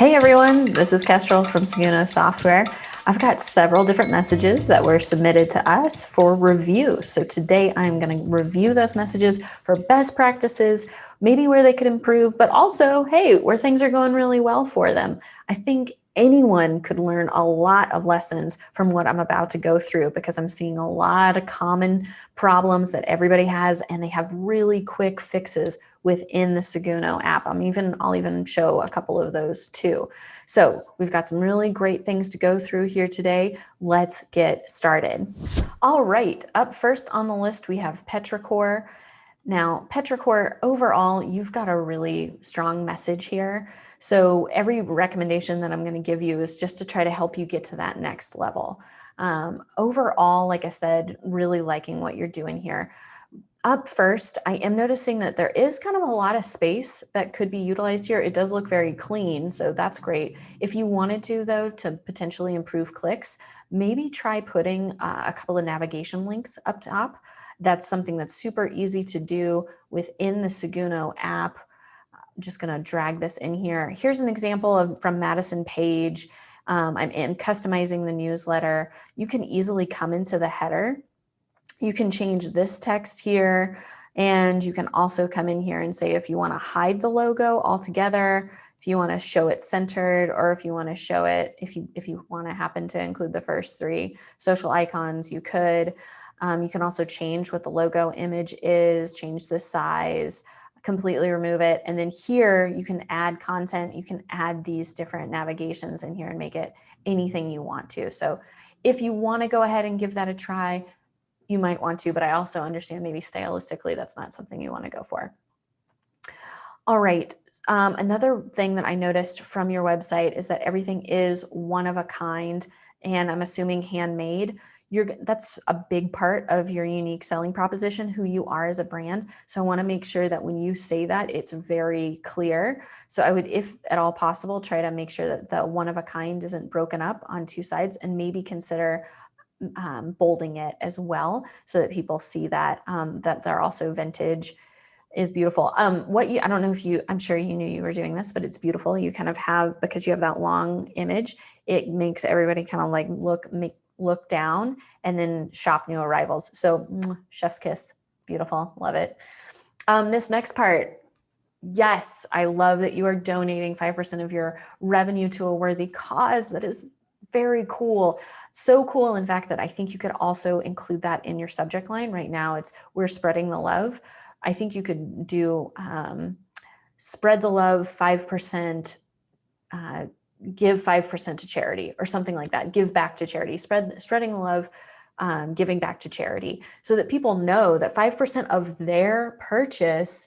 Hey everyone, this is Kestrel from Seguno Software. I've got several different messages that were submitted to us for review. So today I'm going to review those messages for best practices, maybe where they could improve, but also, hey, where things are going really well for them. I think anyone could learn a lot of lessons from what I'm about to go through because I'm seeing a lot of common problems that everybody has, and they have really quick fixes within the Seguno app. I'll even show a couple of those too. So we've got some really great things to go through here today. Let's get started. All right, up first on the list, we have Petrichor. Now, Petrichor, overall, you've got a really strong message here. So every recommendation that I'm going to give you is just to try to help you get to that next level. Overall, like I said, really liking what you're doing here. Up first, I am noticing that there is kind of a lot of space that could be utilized here. It does look very clean, so that's great. If you wanted to, though, to potentially improve clicks, maybe try putting a couple of navigation links up top. That's something that's super easy to do within the Seguno app. I'm just going to drag this in here. Here's an example from Madison Page. I'm customizing the newsletter. You can easily come into the header. You can change this text here, and you can also come in here and say if you want to hide the logo altogether, if you want to show it centered, or if you want to show it, if you want to happen to include the first three social icons, you could. You can also change what the logo image is, change the size, completely remove it. And then here you can add content. You can add these different navigations in here and make it anything you want to. So if you want to go ahead and give that a try, you might want to, but I also understand maybe stylistically that's not something you want to go for. All right. Another thing that I noticed from your website is that everything is one of a kind, and I'm assuming handmade. That's a big part of your unique selling proposition, who you are as a brand. So I want to make sure that when you say that, it's very clear. So I would, if at all possible, try to make sure that the one of a kind isn't broken up on two sides, and maybe consider bolding it as well, so that people see that that they're also vintage is beautiful. I don't know if I'm sure you knew you were doing this, but it's beautiful. You kind of have, because you have that long image, it makes everybody kind of like look down and then shop new arrivals. So chef's kiss, beautiful, love it. This next part, yes, I love that you are donating 5% of your revenue to a worthy cause. That is very cool. So cool, in fact, that I think you could also include that in your subject line. Right now, it's "We're spreading the love." I think you could do spread the love 5%, give 5% to charity, or something like that. Give back to charity. Spreading the love, giving back to charity, so that people know that 5% of their purchase.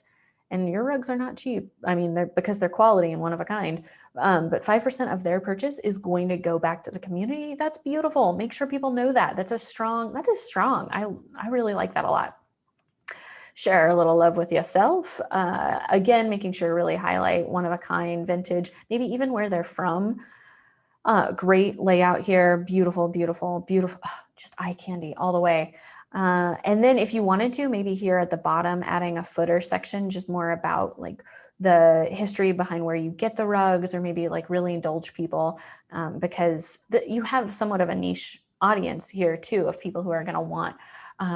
And your rugs are not cheap. I mean, because they're quality and one of a kind. But 5% of their purchase is going to go back to the community. That's beautiful. Make sure people know that. That is strong. I really like that a lot. Share a little love with yourself. Again, making sure to really highlight one of a kind, vintage, maybe even where they're from. Great layout here. Beautiful, beautiful, beautiful. Just eye candy all the way. And then if you wanted to, maybe here at the bottom, adding a footer section, just more about like the history behind where you get the rugs, or maybe like really indulge people, because you have somewhat of a niche audience here too, of people who are going to want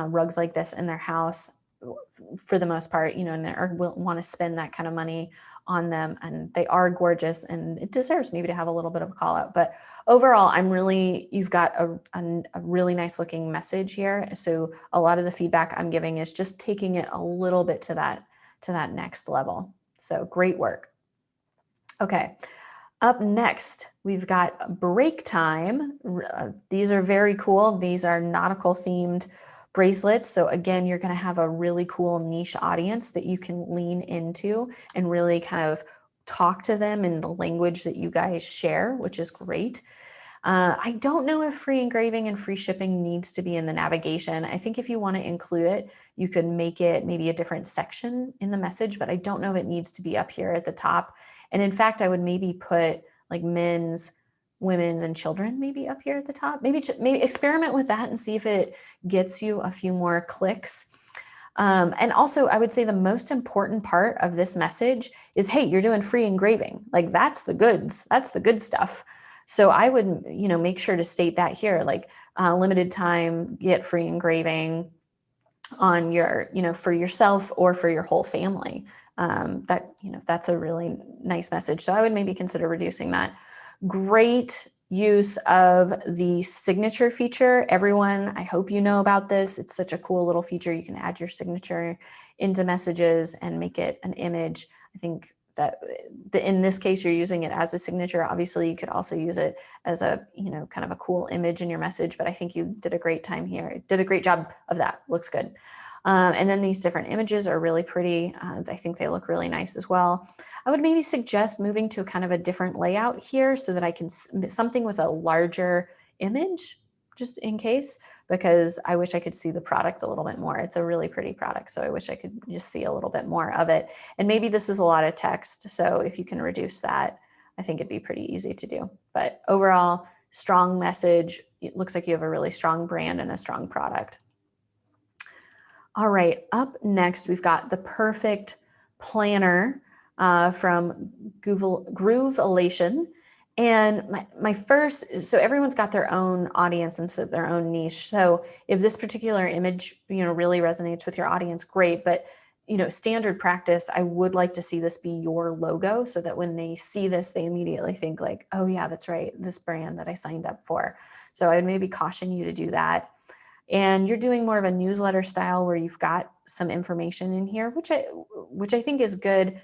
rugs like this in their house for the most part, or will want to spend that kind of money on them, and they are gorgeous, and it deserves maybe to have a little bit of a call out. But overall, you've got a really nice looking message here. So a lot of the feedback I'm giving is just taking it a little bit to that next level. So great work. Okay. Up next, we've got Breaktime. These are very cool. These are nautical themed bracelets. So again, you're going to have a really cool niche audience that you can lean into and really kind of talk to them in the language that you guys share, which is great. I don't know if free engraving and free shipping needs to be in the navigation. I think if you want to include it, you could make it maybe a different section in the message, but I don't know if it needs to be up here at the top. And in fact, I would maybe put like men's, women's, and children maybe up here at the top. Maybe experiment with that and see if it gets you a few more clicks. And also, I would say the most important part of this message is, hey, you're doing free engraving. Like that's the goods. That's the good stuff. So I would, make sure to state that here, like limited time, get free engraving on your, for yourself or for your whole family. That's a really nice message. So I would maybe consider reducing that. Great use of the signature feature. Everyone, I hope you know about this. It's such a cool little feature. You can add your signature into messages and make it an image. I think that in this case, you're using it as a signature. Obviously, you could also use it as a, kind of a cool image in your message, but I think you did a great time here. Did a great job of that. Looks good. And then these different images are really pretty. I think they look really nice as well. I would maybe suggest moving to kind of a different layout here so that I can something with a larger image, just in case, because I wish I could see the product a little bit more. It's a really pretty product, so I wish I could just see a little bit more of it. And maybe this is a lot of text, so if you can reduce that, I think it'd be pretty easy to do. But overall, strong message. It looks like you have a really strong brand and a strong product. All right, up next, we've got the perfect planner from Groovelation. And my first, so everyone's got their own audience and so their own niche. So if this particular image, really resonates with your audience, great. But, standard practice, I would like to see this be your logo so that when they see this, they immediately think like, oh yeah, that's right, this brand that I signed up for. So I would maybe caution you to do that. And you're doing more of a newsletter style where you've got some information in here, which I think is good.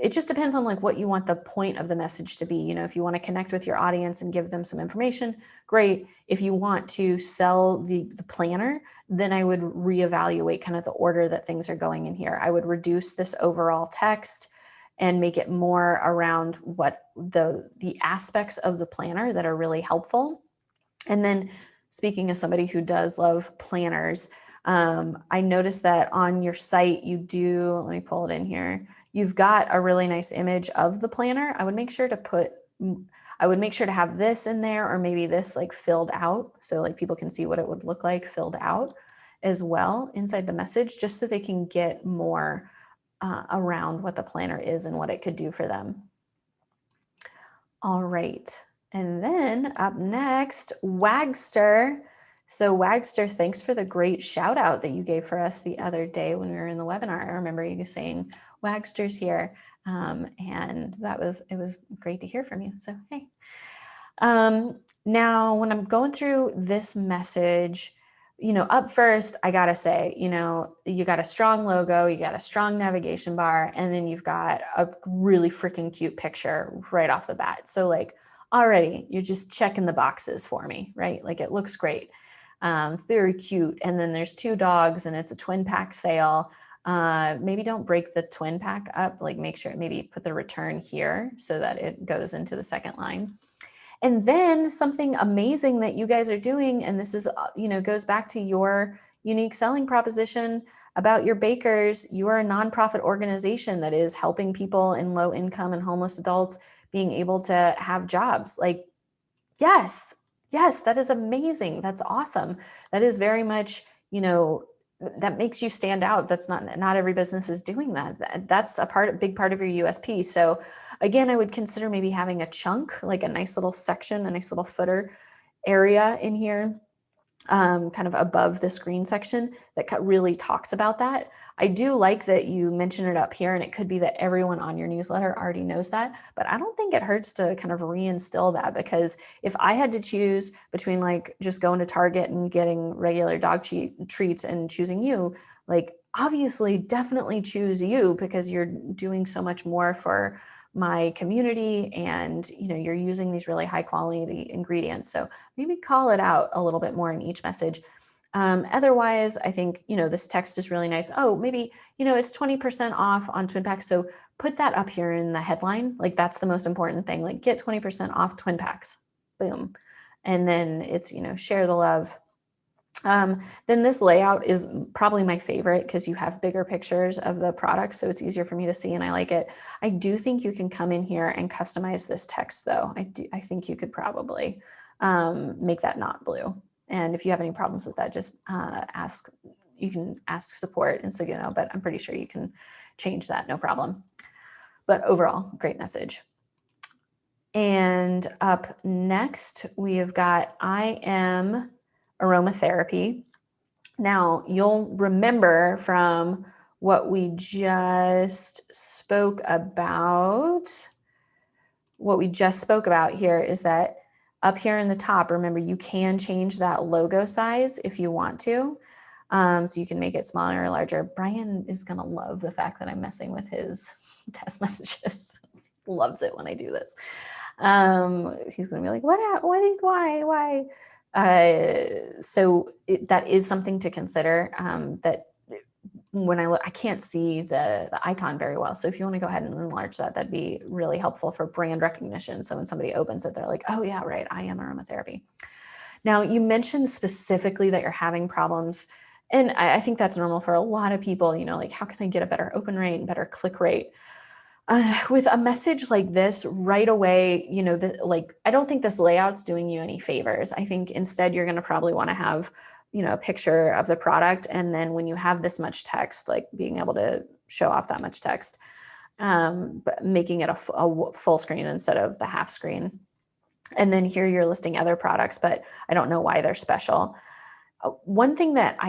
It just depends on like what you want the point of the message to be. If you want to connect with your audience and give them some information, great. If you want to sell the planner, then I would reevaluate kind of the order that things are going in here. I would reduce this overall text and make it more around what the aspects of the planner that are really helpful. And then speaking as somebody who does love planners, I noticed that on your site you do, let me pull it in here, you've got a really nice image of the planner. I would make sure to have this in there, or maybe this like filled out, so like people can see what it would look like filled out as well inside the message, just so they can get more around what the planner is and what it could do for them. All right. And then up next, Wagster. So Wagster, thanks for the great shout out that you gave for us the other day when we were in the webinar. I remember you saying Wagster's here, and it was great to hear from you. So, hey. Now, when I'm going through this message, up first, I gotta say, you got a strong logo, you got a strong navigation bar, and then you've got a really freaking cute picture right off the bat. So like already you're just checking the boxes for me, right? Like it looks great. Very cute. And then there's 2 dogs and it's a twin pack sale. Maybe don't break the twin pack up, like make sure, maybe put the return here so that it goes into the second line. And then something amazing that you guys are doing, and this is, goes back to your unique selling proposition about your bakers. You are a nonprofit organization that is helping people in low income and homeless adults being able to have jobs. Like, yes, that is amazing. That's awesome. That is very much, that makes you stand out. That's not every business is doing that. That's a big part of your USP. So again, I would consider maybe having a chunk, like a nice little section, a nice little footer area in here, kind of above the screen section that really talks about that. I do like that you mention it up here, and it could be that everyone on your newsletter already knows that, but I don't think it hurts to kind of reinstill that, because if I had to choose between like just going to Target and getting regular dog treats and choosing you, like obviously definitely choose you because you're doing so much more for my community, and you're using these really high quality ingredients. So maybe call it out a little bit more in each message. Otherwise, I think this text is really nice. Oh, maybe it's 20% off on twin packs, so put that up here in the headline. Like that's the most important thing. Like get 20% off twin packs, boom. And then it's share the love. Then this layout is probably my favorite because you have bigger pictures of the product, so it's easier for me to see and I like it. I do think you can come in here and customize this text though. I think you could probably make that not blue. And if you have any problems with that, just ask you can ask support in Seguno, but I'm pretty sure you can change that, no problem. But overall, great message. And up next, we have got I am Aromatherapy. Now, you'll remember from what we just spoke about, here is that up here in the top, remember, you can change that logo size if you want to. So you can make it smaller or larger. Brian is going to love the fact that I'm messing with his test messages. Loves it when I do this. He's going to be like, why? So that is something to consider, that when I look, I can't see the icon very well. So if you want to go ahead and enlarge that, that'd be really helpful for brand recognition. So when somebody opens it, they're like, oh yeah, right, I am Aromatherapy. Now, you mentioned specifically that you're having problems, and I think that's normal for a lot of people, like, how can I get a better open rate and better click rate? With a message like this right away, I don't think this layout's doing you any favors. I think instead you're going to probably want to have, a picture of the product. And then when you have this much text, like being able to show off that much text, but making it a full screen instead of the half screen. And then here you're listing other products, but I don't know why they're special. One thing that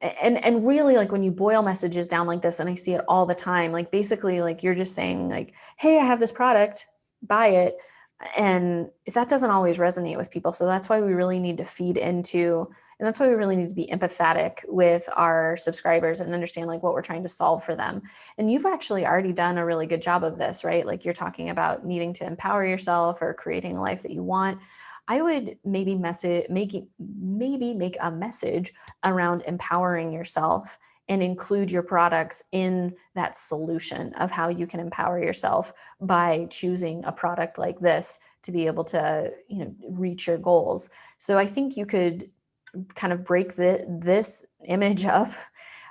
and really, like, when you boil messages down like this, and I see it all the time, like basically like you're just saying like, hey, I have this product, buy it. And that doesn't always resonate with people. So that's why we really need to feed into, and that's why we really need to be empathetic with our subscribers and understand like what we're trying to solve for them. And you've actually already done a really good job of this, right? Like, you're talking about needing to empower yourself or creating a life that you want. I would maybe make a message around empowering yourself and include your products in that solution of how you can empower yourself by choosing a product like this to be able to, reach your goals. So I think you could kind of break this image up,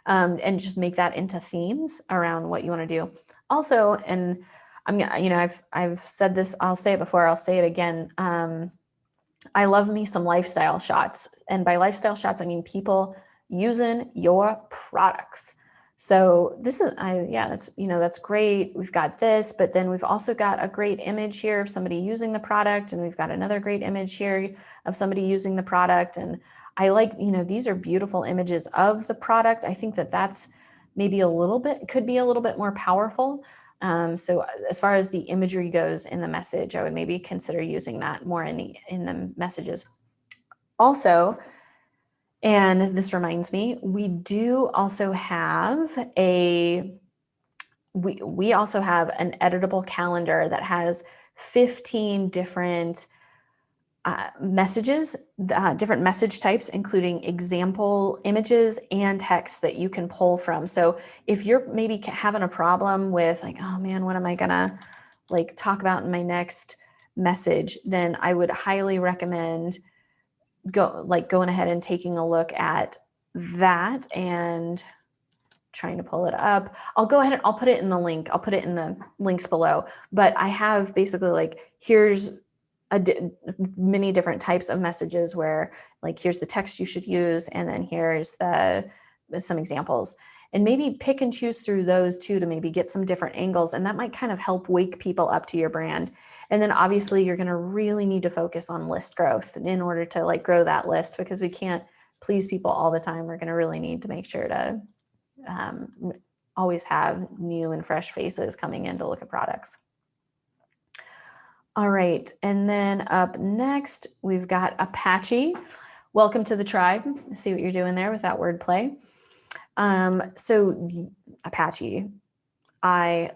and just make that into themes around what you want to do. Also, and I'm gonna, I've said this, I'll say it before, I'll say it again. I love me some lifestyle shots. And by lifestyle shots, I mean people using your products. So this is, that's great. We've got this, but then we've also got a great image here of somebody using the product. And we've got another great image here of somebody using the product. And I like, these are beautiful images of the product. I think that that's maybe could be a little bit more powerful. So as far as the imagery goes in the message, I would maybe consider using that more in the messages. Also, and this reminds me, we do also have we also have an editable calendar that has 15 different messages, different message types, including example images and text that you can pull from. So if you're maybe having a problem with like, oh man, what am I gonna like talk about in my next message, then I would highly recommend going ahead and taking a look at that and trying to pull it up. I'll go ahead and I'll put it in the link. I'll put it in the links below, but I have basically like, here's many different types of messages where like, here's the text you should use. And then here's some examples, and maybe pick and choose through those too, to maybe get some different angles. And that might kind of help wake people up to your brand. And then obviously you're going to really need to focus on list growth in order to like grow that list, because we can't please people all the time. We're going to really need to make sure to always have new and fresh faces coming in to look at products. All right, and then up next, we've got Apache. Welcome to the tribe. I see what you're doing there with that wordplay. So Apache, I'm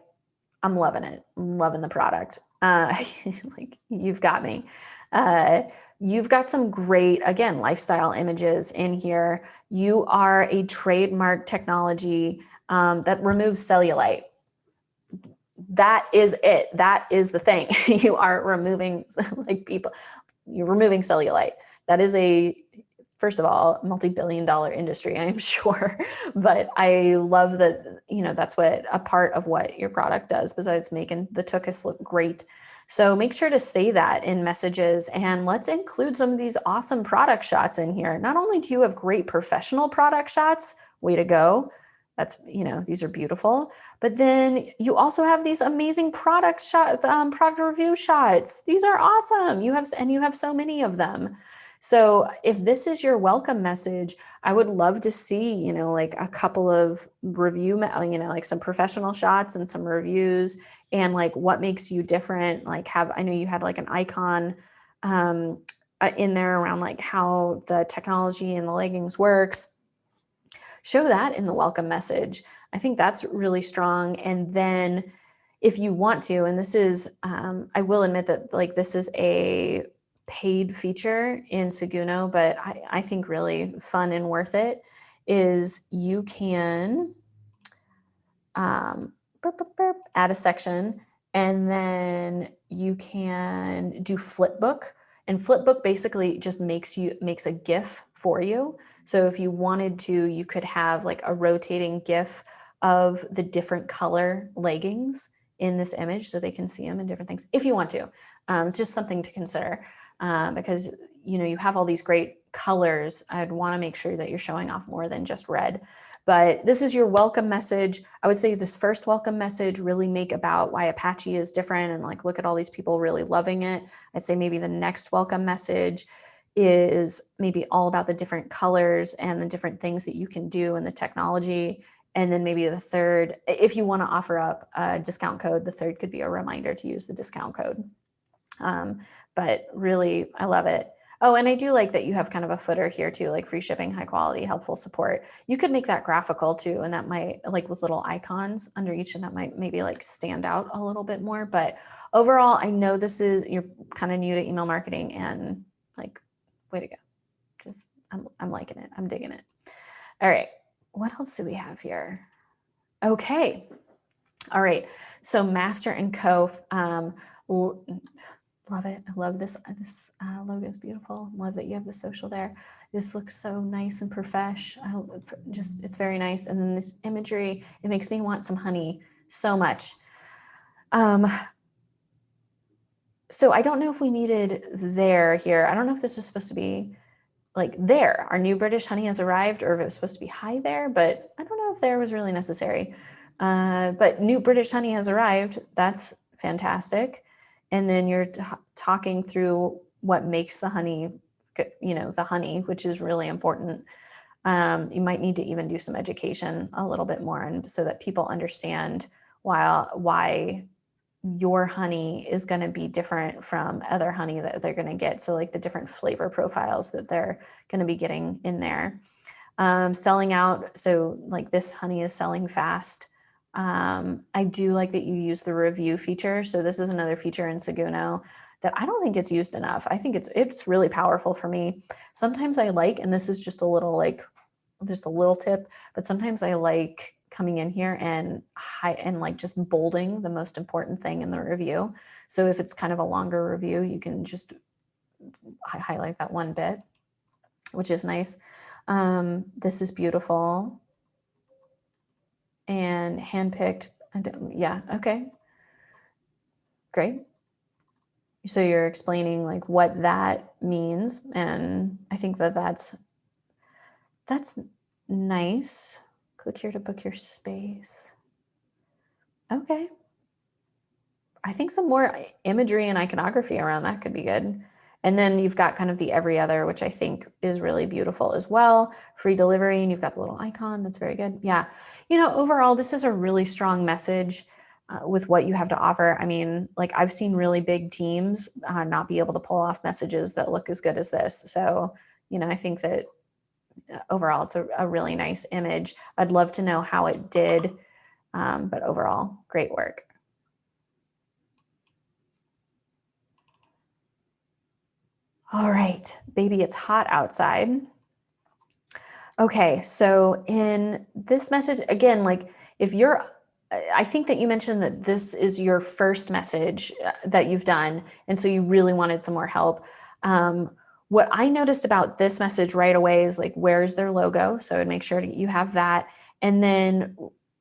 loving it. I'm loving the product. Like, you've got me. You've got some great, again, lifestyle images in here. You are a trademark technology that removes cellulite. That is it. That is the thing. You are removing you're removing cellulite. That is first of all, multi-billion-dollar industry, I'm sure. But I love that, that's what a part of what your product does, besides making the tuchus look great. So make sure to say that in messages, and let's include some of these awesome product shots in here. Not only do you have great professional product shots, way to go. That's, you know, these are beautiful. But then you also have these amazing product review shots. These are awesome. You have so many of them. So if this is your welcome message, I would love to see, you know, like a couple of review, you know, like some professional shots and some reviews, and like what makes you different. Like I know you had like an icon in there around like how the technology and the leggings works. Show that in the welcome message. I think that's really strong. And then if you want to, and this is, I will admit that like this is a paid feature in Seguno, but I think really fun and worth it, is you can add a section, and then you can do flipbook. And flipbook basically just makes a GIF for you. So if you wanted to, you could have like a rotating GIF of the different color leggings in this image, so they can see them in different things if you want to. It's just something to consider, because you know, you have all these great colors. I'd want to make sure that you're showing off more than just red. But this is your welcome message. I would say this first welcome message, really make about why Apache is different, and like look at all these people really loving it. I'd say maybe the next welcome message is maybe all about the different colors and the different things that you can do and the technology. And then maybe the third, if you want to offer up a discount code, the third could be a reminder to use the discount code. But really, I love it. Oh, and I do like that you have kind of a footer here too, like free shipping, high quality, helpful support. You could make that graphical too, and that might, like with little icons under each, and that might maybe like stand out a little bit more. But overall, I know you're kind of new to email marketing, and like, way to go. Just, I'm liking it. I'm digging it. All right. What else do we have here? Okay. All right. So Master and Co. Love it. I love this. This logo is beautiful. Love that you have the social there. This looks so nice and professional. It's very nice. And then this imagery, it makes me want some honey so much. So I don't know if we needed there here. I don't know if this was supposed to be like there. Our new British honey has arrived, or if it was supposed to be hi there, but I don't know if there was really necessary. But new British honey has arrived. That's fantastic. And then you're talking through what makes the honey, you know, the honey, which is really important. You might need to even do some education a little bit more, and so that people understand why your honey is going to be different from other honey that they're going to get. So like the different flavor profiles that they're going to be getting in there. Selling out. So like this honey is selling fast. I do like that you use the review feature. So this is another feature in Seguno that I don't think it's used enough. I think it's really powerful for me. Sometimes I like, and this is just a little tip, but sometimes I like coming in here and like just bolding the most important thing in the review. So if it's kind of a longer review, you can just highlight that one bit, which is nice. This is beautiful and handpicked. Yeah, okay, great. So you're explaining like what that means, and I think that's nice. Click here to book your space. Okay. I think some more imagery and iconography around that could be good. And then you've got kind of the every other, which I think is really beautiful as well. Free delivery, and you've got the little icon. That's very good. Yeah. You know, overall, this is a really strong message with what you have to offer. I mean, like I've seen really big teams not be able to pull off messages that look as good as this. So, you know, I think that overall, it's a really nice image. I'd love to know how it did, but overall, great work. All right, baby, it's hot outside. Okay, so in this message, again, like if you're, I think that you mentioned that this is your first message that you've done, and so you really wanted some more help. What I noticed about this message right away is like, where's their logo? So I'd make sure you have that. And then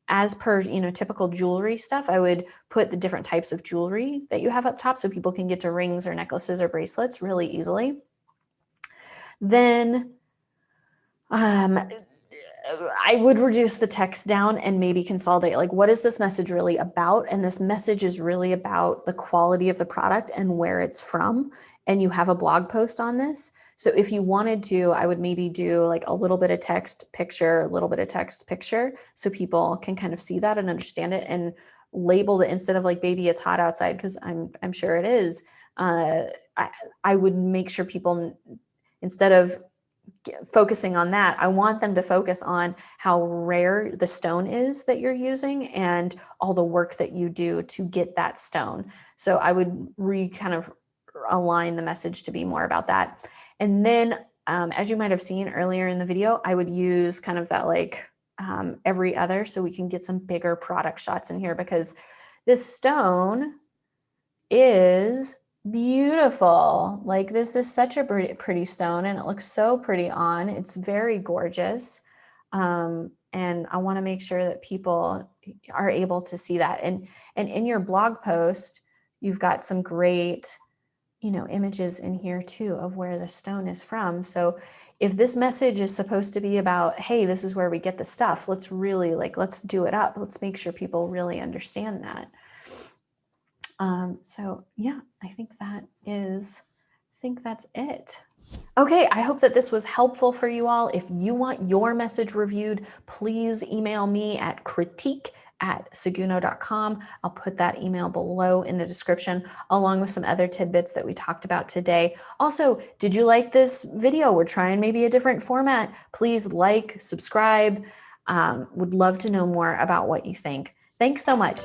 as per, you know, typical jewelry stuff, I would put the different types of jewelry that you have up top so people can get to rings or necklaces or bracelets really easily. Then I would reduce the text down and maybe consolidate, like, what is this message really about? And this message is really about the quality of the product and where it's from. And you have a blog post on this. So if you wanted to, I would maybe do like a little bit of text, picture, a little bit of text, picture, so people can kind of see that and understand it, and label it instead of like, baby, it's hot outside, because I'm sure it is. I would make sure people, instead of focusing on that, I want them to focus on how rare the stone is that you're using and all the work that you do to get that stone. So I would kind of align the message to be more about that. And then, as you might have seen earlier in the video, I would use kind of that like every other, so we can get some bigger product shots in here, because this stone is beautiful. Like, this is such a pretty stone, and it looks so pretty on. It's very gorgeous. And I want to make sure that people are able to see that. And in your blog post, you've got some great, images in here too of where the stone is from. So if this message is supposed to be about, hey, this is where we get the stuff, let's really let's do it up. Let's make sure people really understand that. So yeah, I think that's it. Okay, I hope that this was helpful for you all. If you want your message reviewed, please email me at critique@seguno.com. I'll put that email below in the description, along with some other tidbits that we talked about today. Also, did you like this video? We're trying maybe a different format. Please like, subscribe. Would love to know more about what you think. Thanks so much.